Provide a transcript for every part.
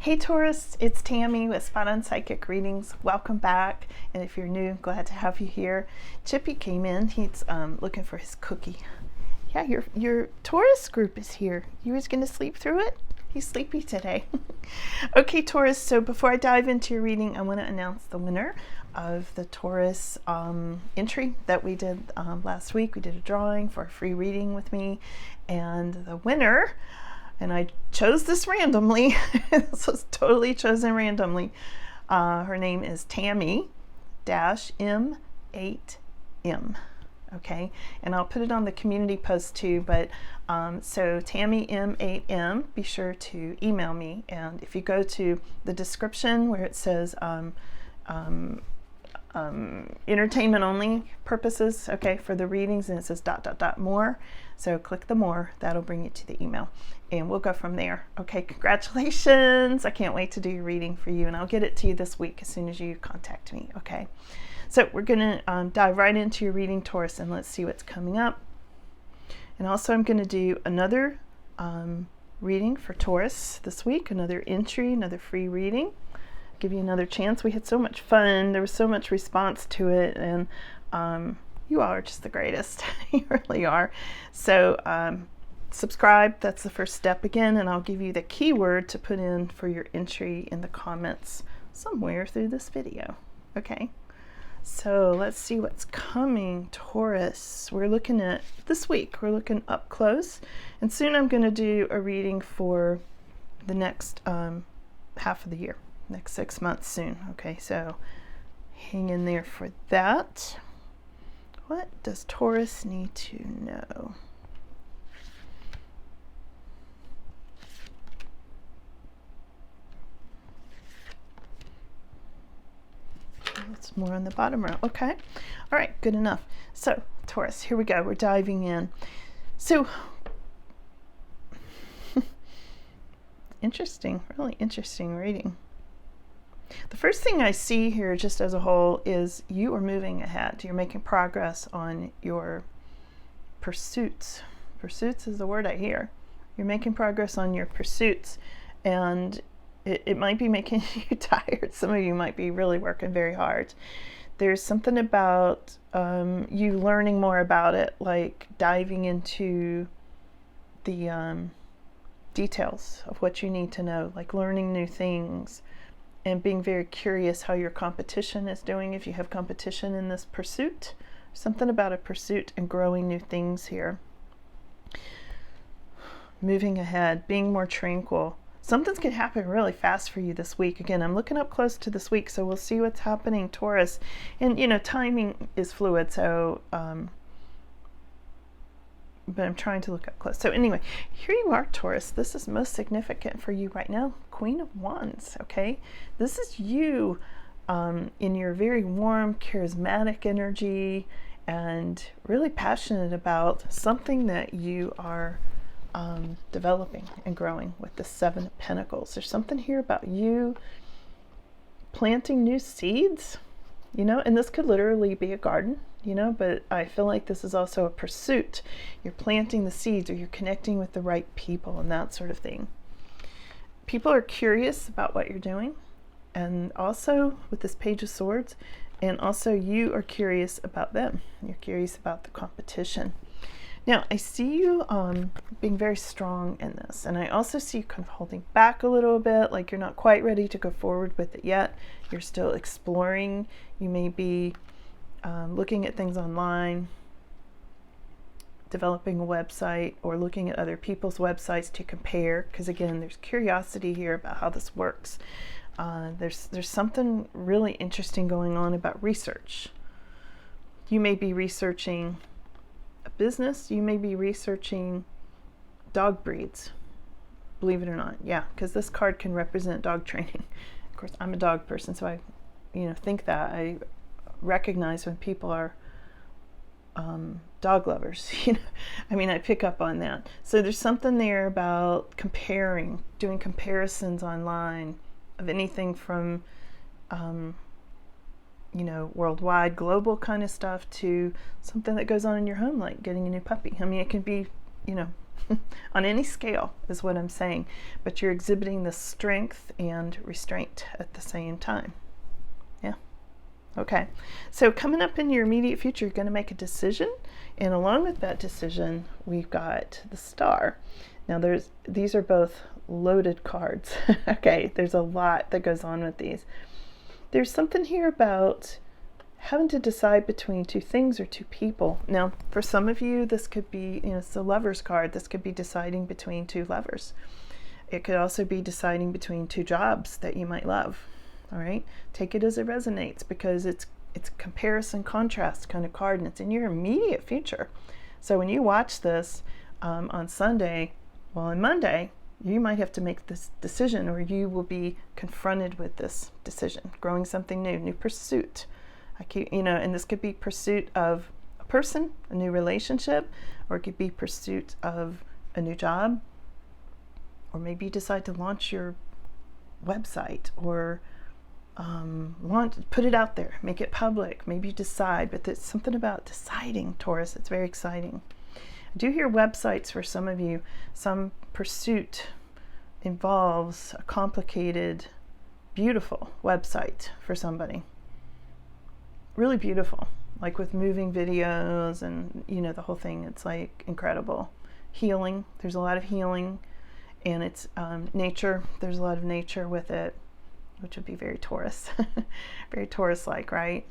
Hey Taurus, it's Tammy with Spot on Psychic Readings. Welcome back, and if you're new, glad to have you here. Chippy came in. He's looking for his cookie. Yeah, your Taurus group is here. You was going to sleep through it? He's sleepy today. Okay, Taurus, so before I dive into your reading, I want to announce the winner of the Taurus entry that we did last week. We did a drawing for a free reading with me, and the winner, and I chose this randomly. This was totally chosen randomly. Her name is Tammy-M8M. Okay, and I'll put it on the community post too, but so Tammy M8M, be sure to email me, and if you go to the description where it says entertainment only purposes, okay, for the readings, and it says ... more, so click the more, that'll bring you to the email, and we'll go from there. Okay, congratulations. I can't wait to do your reading for you, and I'll get it to you this week as soon as you contact me. Okay, so we're gonna dive right into your reading, Taurus, and let's see what's coming up. And also I'm going to do another reading for Taurus this week, another entry, another free reading. Give you another chance. We had so much fun. There was so much response to it, and you all are just the greatest. You really are. So subscribe. That's the first step again, and I'll give you the keyword to put in for your entry in the comments somewhere through this video. Okay. So let's see what's coming, Taurus. We're looking at this week. We're looking up close, and soon I'm going to do a reading for the next half of the year, next 6 months soon. Okay, so hang in there for that. What does Taurus need to know? It's more on the bottom row. Okay. All right, good enough. So, Taurus, here we go. We're diving in. So, interesting, really interesting reading. The first thing I see here, just as a whole, is you are moving ahead. You're making progress on your pursuits. Pursuits is the word I hear. You're making progress on your pursuits, and it might be making you tired. Some of you might be really working very hard. There's something about you learning more about it, like diving into the details of what you need to know, like learning new things and being very curious how your competition is doing, if you have competition in this pursuit. Something about a pursuit and growing new things here. Moving ahead, being more tranquil. Something's going to happen really fast for you this week. Again, I'm looking up close to this week, so we'll see what's happening, Taurus. And, you know, timing is fluid, so, but I'm trying to look up close. So anyway, here you are, Taurus. This is most significant for you right now. Queen of Wands, okay? This is you in your very warm, charismatic energy and really passionate about something that you are developing and growing with the Seven of Pentacles. There's something here about you planting new seeds, you know, and this could literally be a garden, you know, but I feel like this is also a pursuit. You're planting the seeds, or you're connecting with the right people and that sort of thing. People are curious about what you're doing, and also with this Page of Swords, and also you are curious about them. You're curious about the competition. Now, I see you being very strong in this, and I also see you kind of holding back a little bit, like you're not quite ready to go forward with it yet. You're still exploring. You may be looking at things online, developing a website, or looking at other people's websites to compare, because again, there's curiosity here about how this works. There's something really interesting going on about research. You may be researching a business. You may be researching dog breeds, believe it or not. Yeah, because this card can represent dog training. Of course, I'm a dog person, so I, think that I recognize when people are dog lovers. I pick up on that. So there's something there about comparing, doing comparisons online of anything from worldwide, global kind of stuff, to something that goes on in your home, like getting a new puppy. It can be, on any scale is what I'm saying, but you're exhibiting the strength and restraint at the same time. Yeah. Okay. So coming up in your immediate future, you're going to make a decision, and along with that decision, we've got the Star. Now these are both loaded cards. Okay, there's a lot that goes on with these. There's something here about having to decide between two things or two people. Now, for some of you, this could be, it's the Lover's card. This could be deciding between two lovers. It could also be deciding between two jobs that you might love. All right, take it as it resonates, because it's comparison contrast kind of card, and it's in your immediate future. So when you watch this on Sunday, well, on Monday, you might have to make this decision, or you will be confronted with this decision, growing something new pursuit. And this could be pursuit of a person, a new relationship, or it could be pursuit of a new job, or maybe you decide to launch your website, or put it out there, make it public. Maybe you decide, but there's something about deciding, Taurus. It's very exciting. I do hear websites for some of you. Some pursuit involves a complicated, beautiful website for somebody. Really beautiful, like with moving videos and, the whole thing. It's like incredible. Healing. There's a lot of healing, and it's nature. There's a lot of nature with it, which would be very Taurus, very Taurus-like, right?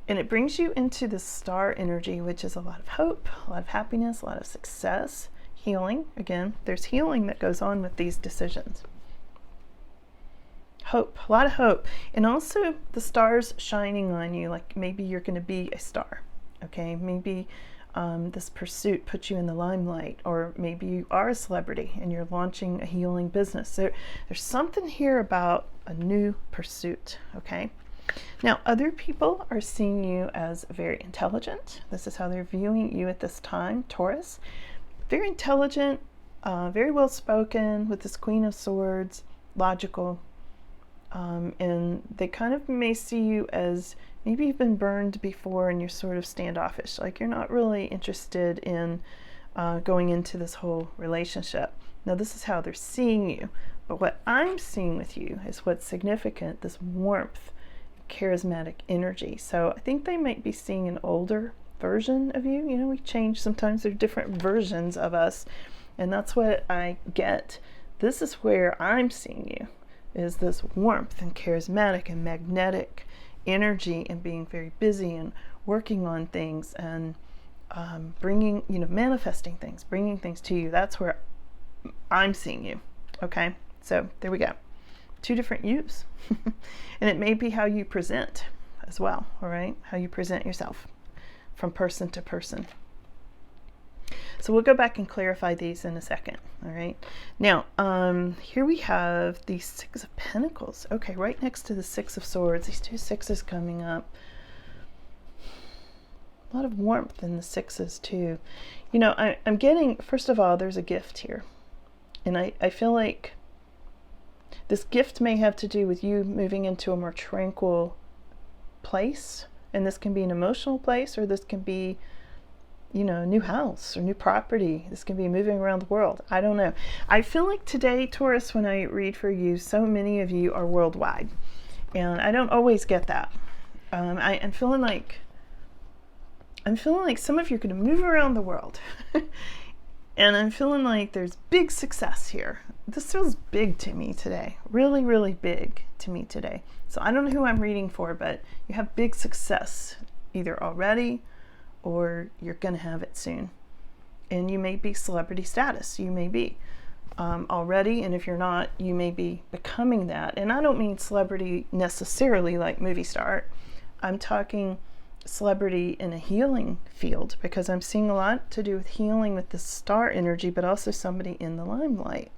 And it brings you into the Star energy, which is a lot of hope, a lot of happiness, a lot of success, healing. Again, there's healing that goes on with these decisions. Hope, a lot of hope. And also the stars shining on you, like maybe you're going to be a star, okay? Maybe this pursuit puts you in the limelight, or maybe you are a celebrity and you're launching a healing business. There's something here about a new pursuit, okay? Now, other people are seeing you as very intelligent. This is how they're viewing you at this time, Taurus. Very intelligent, very well spoken, with this Queen of Swords, logical. And they kind of may see you as maybe you've been burned before and you're sort of standoffish, like you're not really interested in going into this whole relationship. Now, this is how they're seeing you, but what I'm seeing with you is what's significant, this warmth, charismatic energy. So I think they might be seeing an older version of you. We change sometimes. There are different versions of us, and that's what I get. This is where I'm seeing you, is this warmth and charismatic and magnetic energy, and being very busy and working on things and bringing, manifesting things, bringing things to you. That's where I'm seeing you. Okay, so there we go. Two different yous. And it may be how you present as well, all right? How you present yourself from person to person. So we'll go back and clarify these in a second, all right? Now, here we have the Six of Pentacles. Okay, right next to the Six of Swords, these two sixes coming up. A lot of warmth in the sixes too. I'm getting, first of all, there's a gift here. And I feel like this gift may have to do with you moving into a more tranquil place. And this can be an emotional place, or this can be, a new house or new property. This can be moving around the world. I don't know. I feel like today, Taurus, when I read for you, so many of you are worldwide. And I don't always get that. I'm feeling like some of you are going to move around the world. And I'm feeling like there's big success here. This feels big to me today. Really, really big to me today. So I don't know who I'm reading for, but you have big success either already or you're going to have it soon. And you may be celebrity status. You may be already. And if you're not, you may be becoming that. And I don't mean celebrity necessarily like movie star. I'm talking celebrity in a healing field, because I'm seeing a lot to do with healing with the star energy, but also somebody in the limelight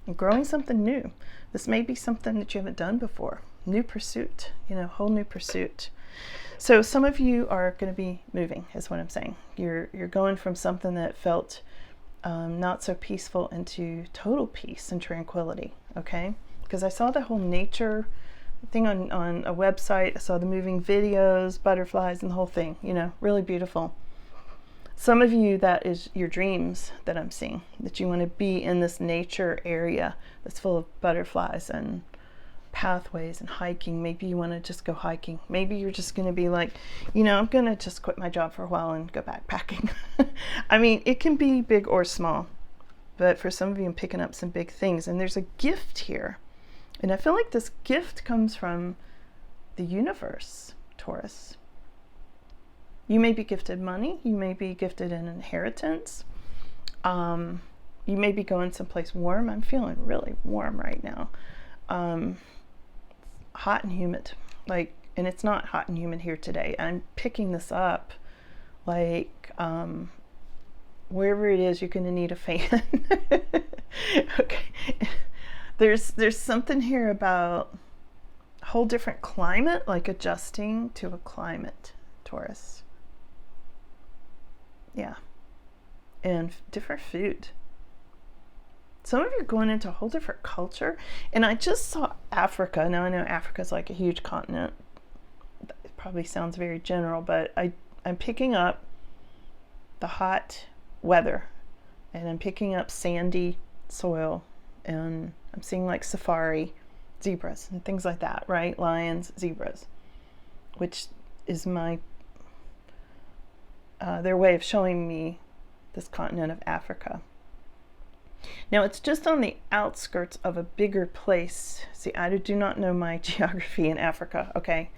and growing something new. This may be something that you haven't done before. New pursuit, whole new pursuit. So some of you are going to be moving, is what I'm saying. You're going from something that felt not so peaceful into total peace and tranquility. Okay, because I saw the whole nature thing on a website. I saw the moving videos, butterflies, and the whole thing, really beautiful. Some of you, that is your dreams that I'm seeing, that you want to be in this nature area that's full of butterflies and pathways and hiking. Maybe you want to just go hiking. Maybe you're just going to be like, I'm going to just quit my job for a while and go backpacking. I mean, it can be big or small, but for some of you, I'm picking up some big things, and there's a gift here. And I feel like this gift comes from the universe, Taurus. You may be gifted money. You may be gifted an inheritance. You may be going someplace warm. I'm feeling really warm right now. Hot and humid. And it's not hot and humid here today. I'm picking this up wherever it is, you're going to need a fan. Okay. There's something here about a whole different climate, like adjusting to a climate, Taurus. Yeah. And different food. Some of you are going into a whole different culture. And I just saw Africa. Now I know Africa's like a huge continent. It probably sounds very general, but I'm picking up the hot weather, and I'm picking up sandy soil, and I'm seeing like safari zebras and things like that, right? Lions, zebras, which is their way of showing me this continent of Africa. Now, it's just on the outskirts of a bigger place. See, I do not know my geography in Africa, okay,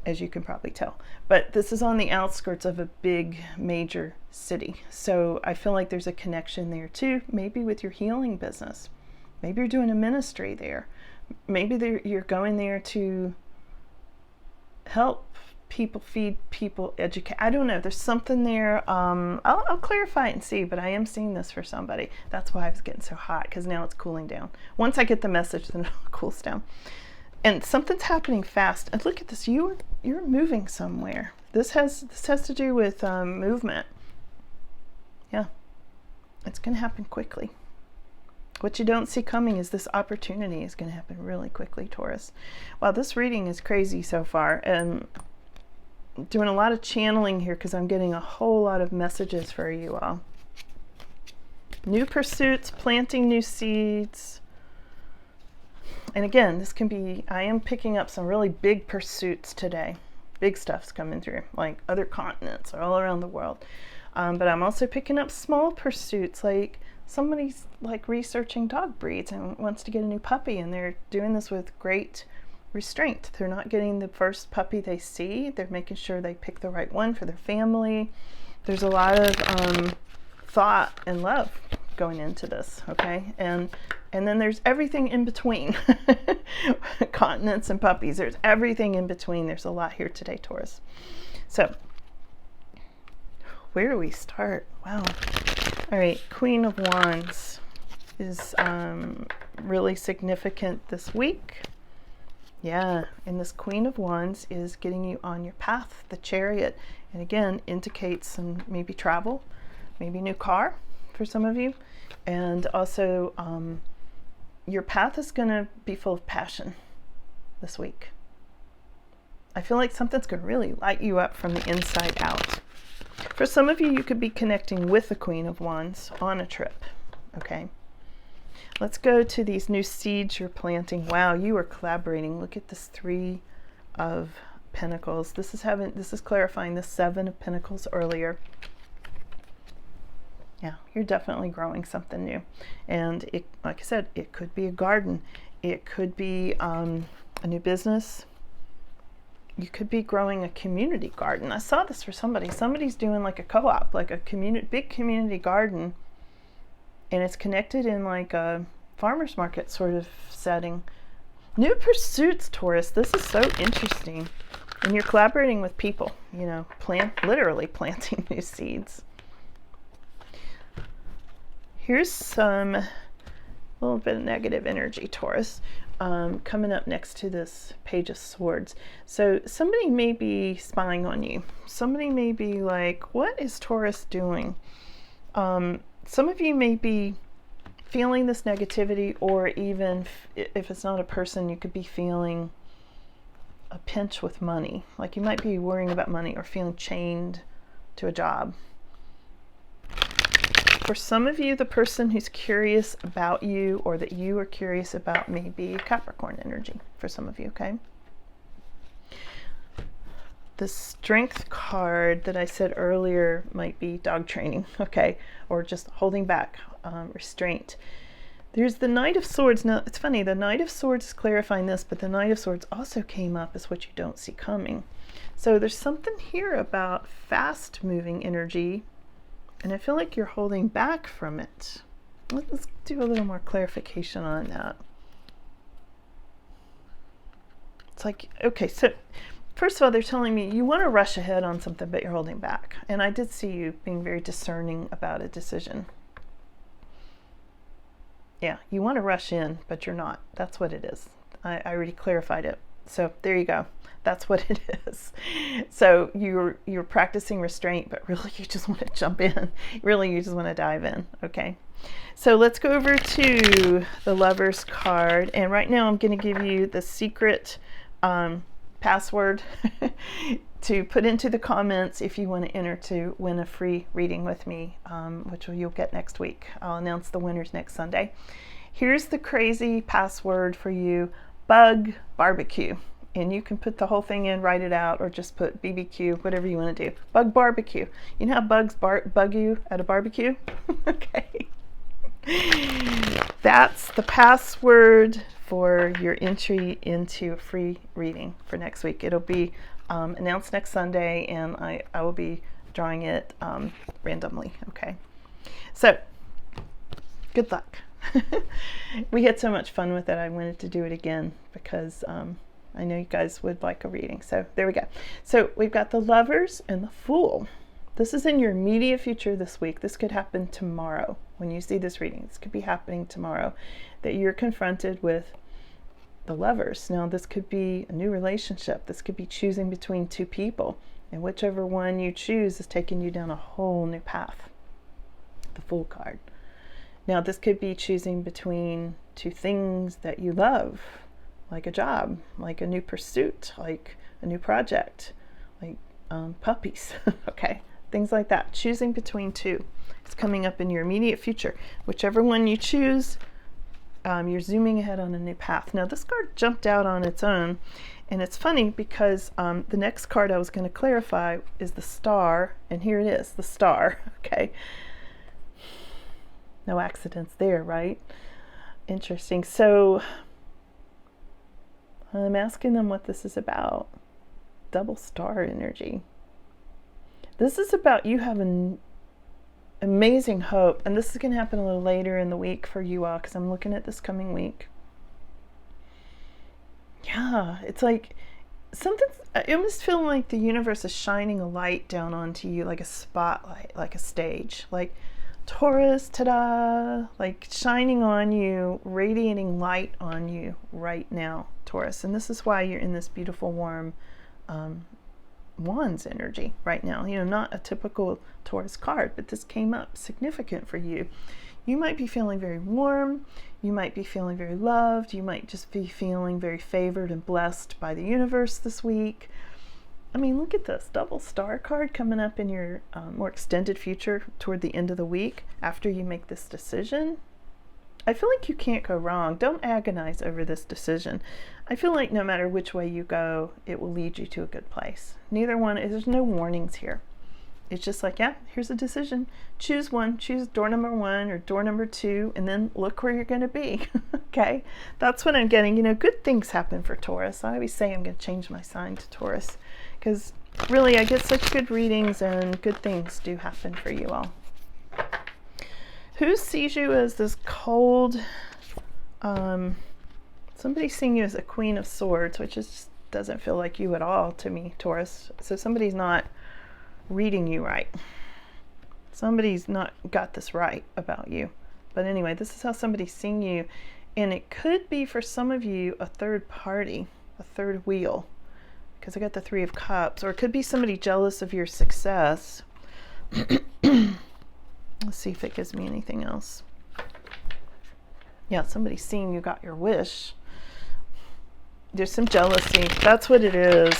as you can probably tell. But this is on the outskirts of a big, major city. So I feel like there's a connection there too, maybe with your healing business. Maybe you're doing a ministry there. Maybe you're going there to help people, feed people, educate. I don't know. There's something there. I'll clarify it and see, but I am seeing this for somebody. That's why I was getting so hot, because now it's cooling down. Once I get the message, then it cools down. And something's happening fast. And look at this. You're moving somewhere. This has to do with movement. Yeah. It's going to happen quickly. What you don't see coming is this opportunity is going to happen really quickly, Taurus. Wow, this reading is crazy so far. And doing a lot of channeling here because I'm getting a whole lot of messages for you all. New pursuits, planting new seeds. And again, this can be, I am picking up some really big pursuits today. Big stuff's coming through, like other continents all around the world. But I'm also picking up small pursuits, like somebody's like researching dog breeds and wants to get a new puppy, and they're doing this with great restraint. They're not getting the first puppy they see. They're making sure they pick the right one for their family. There's a lot of thought and love going into this, okay? And then there's everything in between. Continents and puppies. There's everything in between. There's a lot here today, Taurus. So, where do we start? Wow. All right, Queen of Wands is really significant this week. Yeah, and this Queen of Wands is getting you on your path, the Chariot. And again, indicates some maybe travel, maybe new car for some of you. And also, your path is going to be full of passion this week. I feel like something's going to really light you up from the inside out. For some of you, you could be connecting with the Queen of Wands on a trip, okay? Let's go to these new seeds you're planting. Wow, you are collaborating. Look at this 3 of Pentacles. This is clarifying the 7 of Pentacles earlier. Yeah, you're definitely growing something new. And it, like I said, it could be a garden. It could be a new business. You could be growing a community garden. I saw this for somebody. Somebody's doing like a co-op, like a big community garden. And it's connected in like a farmer's market sort of setting. New pursuits, Taurus. This is so interesting. And you're collaborating with people, literally planting new seeds. Here's some little bit of negative energy, Taurus, coming up next to this Page of Swords. So somebody may be spying on you. Somebody may be like, what is Taurus doing? Some of you may be feeling this negativity, or even if it's not a person, you could be feeling a pinch with money. Like you might be worrying about money or feeling chained to a job. for some of you, the person who's curious about you or that you are curious about may be Capricorn energy for some of you, okay? The Strength card that I said earlier might be dog training, okay? Or just holding back, restraint. There's the Knight of Swords. Now, it's funny, the Knight of Swords is clarifying this, but the Knight of Swords also came up as what you don't see coming. So there's something here about fast-moving energy, and I feel like you're holding back from it. Let's do a little more clarification on that. It's like, okay, so first of all, they're telling me you want to rush ahead on something, but you're holding back. And I did see you being very discerning about a decision. Yeah, you want to rush in, but you're not. That's what it is. I already clarified it. So there you go. That's what it is. So you're practicing restraint, but really you just want to jump in. Really, you just want to dive in. Okay. So let's go over to the Lovers card. And right now I'm going to give you the secret password to put into the comments if you want to enter to win a free reading with me, which you'll get next week. I'll announce the winners next Sunday. Here's the crazy password for you: bug barbecue. And you can put the whole thing in, write it out, or just put BBQ, whatever you want to do. Bug barbecue. You know how bugs bug you at a barbecue? Okay. That's the password for your entry into a free reading for next week. It'll be announced next Sunday, and I will be drawing it randomly. Okay. So, good luck. We had so much fun with it. I wanted to do it again because I know you guys would like a reading. So there we go. So we've got the Lovers and the Fool. This is in your immediate future this week. This could happen tomorrow when you see this reading. This could be happening tomorrow, that you're confronted with the Lovers. Now, this could be a new relationship. This could be choosing between two people, and whichever one you choose is taking you down a whole new path. The Fool card. Now, this could be choosing between two things that you love, like a job, like a new pursuit, like a new project, like puppies, okay? Things like that. Choosing between two. It's coming up in your immediate future. Whichever one you choose, you're zooming ahead on a new path. Now, this card jumped out on its own, and it's funny because the next card I was going to clarify is the Star, and here it is, the Star, okay? No accidents there, right? Interesting. So I'm asking them what this is about. Double Star energy. This is about you having amazing hope, and this is going to happen a little later in the week for you all because I'm looking at this coming week. Yeah, it's like something, I almost feel like the universe is shining a light down onto you, like a spotlight, like a stage, like Taurus, ta-da, like shining on you, radiating light on you right now, Taurus. And this is why you're in this beautiful, warm Wands energy right now. You know, not a typical Taurus card, but this came up significant for you. You might be feeling very warm. You might be feeling very loved. You might just be feeling very favored and blessed by the universe this week. I mean, look at this double Star card coming up in your more extended future toward the end of the week after you make this decision. I feel like you can't go wrong. Don't agonize over this decision. I feel like no matter which way you go, it will lead you to a good place. Neither one, there's no warnings here. It's just like, yeah, here's a decision. Choose one, choose door number 1 or door number 2, and then look where you're going to be. Okay? That's what I'm getting. You know, good things happen for Taurus. I always say I'm going to change my sign to Taurus because really I get such good readings and good things do happen for you all. Who sees you as this cold, somebody's seeing you as a Queen of Swords, which just doesn't feel like you at all to me, Taurus. So somebody's not reading you right. Somebody's not got this right about you. But anyway, this is how somebody's seeing you. And it could be for some of you a third party, a third wheel, because I got the 3 of Cups. Or it could be somebody jealous of your success. Let's see if it gives me anything else. Yeah, somebody's seeing you got your wish. There's some jealousy. That's what it is.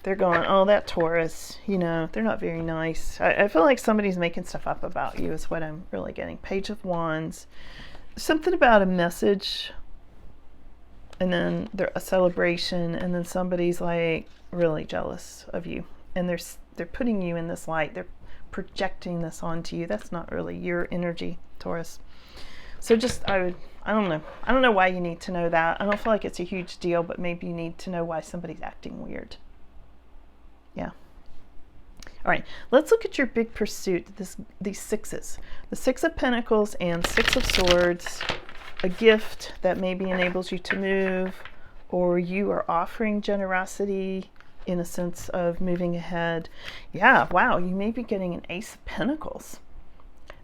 They're going, oh, that Taurus, you know, they're not very nice. I feel like somebody's making stuff up about you is what I'm really getting. Page of Wands. Something about a message, and then a celebration, and then somebody's like really jealous of you, and they're putting you in this light. They're projecting this onto you. That's not really your energy, Taurus. So just, I don't know why you need to know that. I don't feel like it's a huge deal, but maybe you need to know why somebody's acting weird. Yeah. All right, let's look at your big pursuit, these sixes. The Six of Pentacles and Six of Swords, a gift that maybe enables you to move, or you are offering generosity in a sense of moving ahead. Yeah, wow, you may be getting an Ace of Pentacles.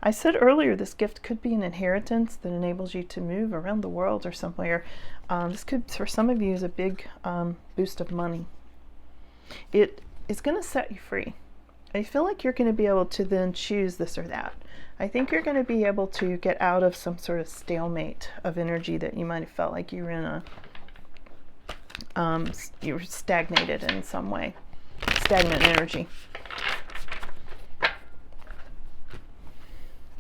I said earlier this gift could be an inheritance that enables you to move around the world or somewhere. This could, for some of you, is a big boost of money. It is going to set you free. I feel like you're going to be able to then choose this or that. I think you're going to be able to get out of some sort of stalemate of energy that you might have felt like you were in you were stagnated in some way. Stagnant energy.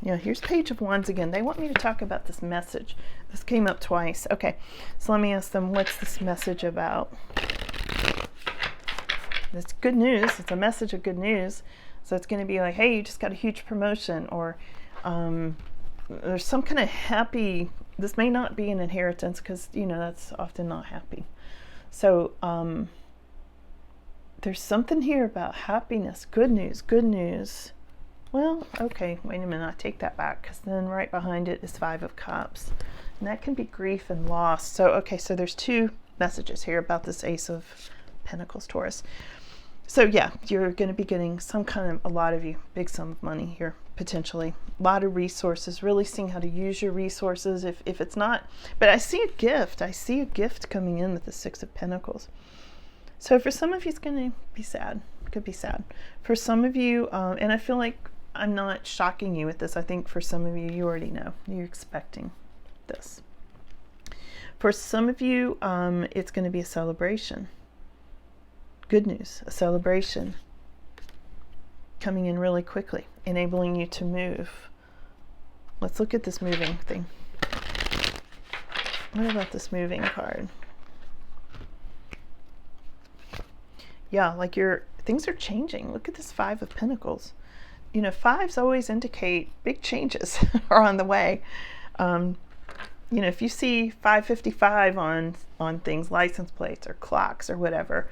Yeah, here's Page of Wands again. They want me to talk about this message. This came up twice. Okay, so let me ask them, what's this message about? It's good news. It's a message of good news. So it's going to be like, hey, you just got a huge promotion, or there's some kind of happy, this may not be an inheritance because, you know, that's often not happy. So there's something here about happiness, good news, good news. Well, okay, wait a minute, I take that back, because then right behind it is Five of Cups. And that can be grief and loss. So, okay, so there's two messages here about this Ace of Pentacles, Taurus. So yeah, you're going to be getting some kind of, a lot of you, big sum of money here, potentially. A lot of resources, really seeing how to use your resources. If it's not, but I see a gift. I see a gift coming in with the Six of Pentacles. So for some of you, it's going to be sad. It could be sad. For some of you, and I feel like I'm not shocking you with this. I think for some of you, you already know. You're expecting this. For some of you, it's going to be a celebration. Good news, a celebration coming in really quickly, enabling you to move. Let's look at this moving thing. What about this moving card? Yeah, like things are changing. Look at this Five of Pentacles. You know, fives always indicate big changes are on the way. You know, if you see 555 on things, license plates or clocks or whatever,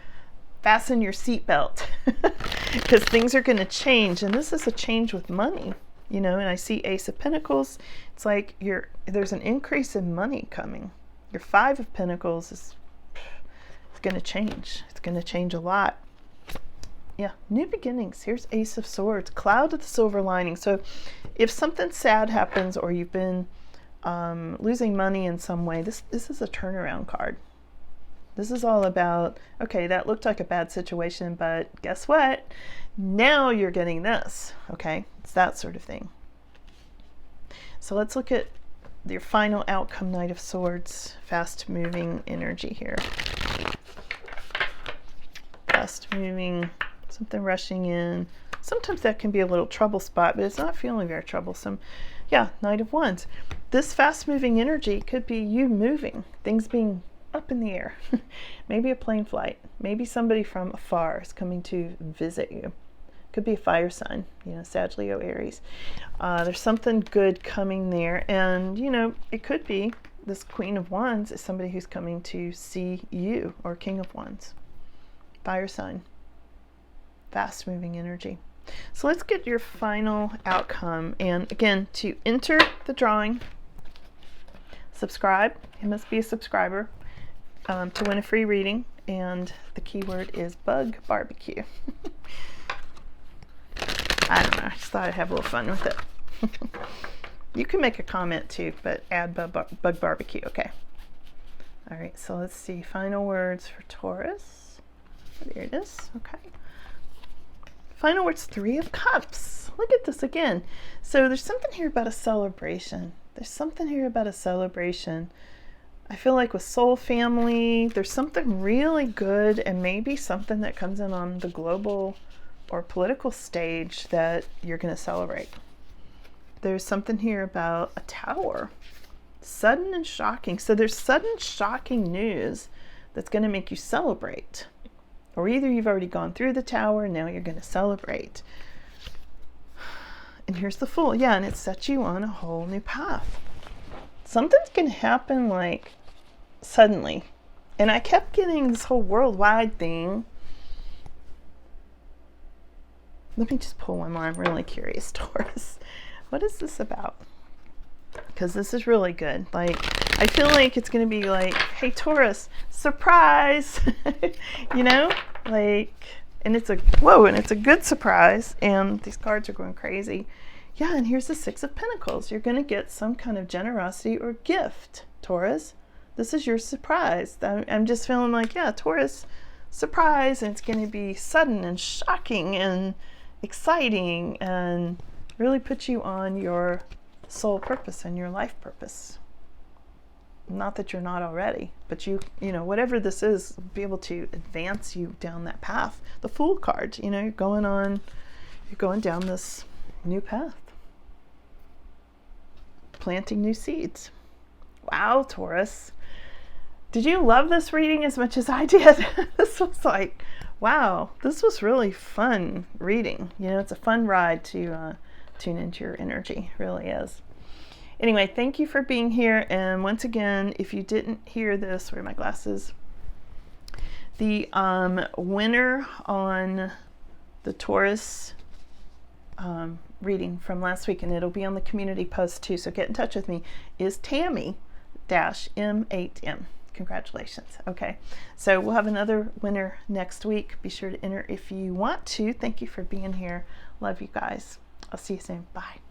fasten your seatbelt because things are going to change. And this is a change with money, you know, and I see Ace of Pentacles. It's like there's an increase in money coming. Your Five of Pentacles is going to change. It's going to change a lot. Yeah, new beginnings. Here's Ace of Swords, Cloud of the Silver Lining. So if something sad happens or you've been losing money in some way, this is a turnaround card. This is all about, okay, that looked like a bad situation, but guess what? Now you're getting this, okay? It's that sort of thing. So let's look at your final outcome, Knight of Swords, fast-moving energy here. Fast-moving, something rushing in. Sometimes that can be a little trouble spot, but it's not feeling very troublesome. Yeah, Knight of Wands. This fast-moving energy could be you moving, things being up in the air. Maybe a plane flight. Maybe somebody from afar is coming to visit you. Could be a fire sign, you know, Sag, Leo, Aries. There's something good coming there. And, you know, it could be this Queen of Wands is somebody who's coming to see you, or King of Wands. Fire sign. Fast moving energy. So let's get your final outcome. And again, to enter the drawing, subscribe. You must be a subscriber. To win a free reading, and the keyword is bug barbecue. I don't know, I just thought I'd have a little fun with it. You can make a comment too, but add bug barbecue, okay. All right, so let's see, final words for Taurus. There it is, okay. Final words, Three of Cups. Look at this again. So there's something here about a celebration. There's something here about a celebration. I feel like with soul family, there's something really good, and maybe something that comes in on the global or political stage that you're going to celebrate. There's something here about a tower. Sudden and shocking. So there's sudden, shocking news that's going to make you celebrate. Or either you've already gone through the tower and now you're going to celebrate. And here's the Fool. Yeah, and it sets you on a whole new path. Something's going to happen like suddenly. And I kept getting this whole worldwide thing. Let me just pull one more. I'm really curious, Taurus. What is this about? Because this is really good. Like, I feel like it's going to be like, hey, Taurus, surprise. You know, like, and it's a, whoa, and it's a good surprise. And these cards are going crazy. Yeah, and here's the Six of Pentacles. You're going to get some kind of generosity or gift, Taurus. This is your surprise. I'm just feeling like, yeah, Taurus, surprise. And it's going to be sudden and shocking and exciting and really put you on your soul purpose and your life purpose. Not that you're not already, but you know, whatever this is, be able to advance you down that path. The Fool card, you know, you're going down this new path, planting new seeds. Wow, Taurus. Did you love this reading as much as I did? This was like, wow, this was really fun reading. You know, it's a fun ride to tune into your energy. It really is. Anyway, thank you for being here. And once again, if you didn't hear this, where are my glasses? The winner on the Taurus reading from last week, and it'll be on the community post too, so get in touch with me, is Tammy-M8M. Congratulations. Okay, so we'll have another winner next week. Be sure to enter if you want to. Thank you for being here. Love you guys. I'll see you soon. Bye.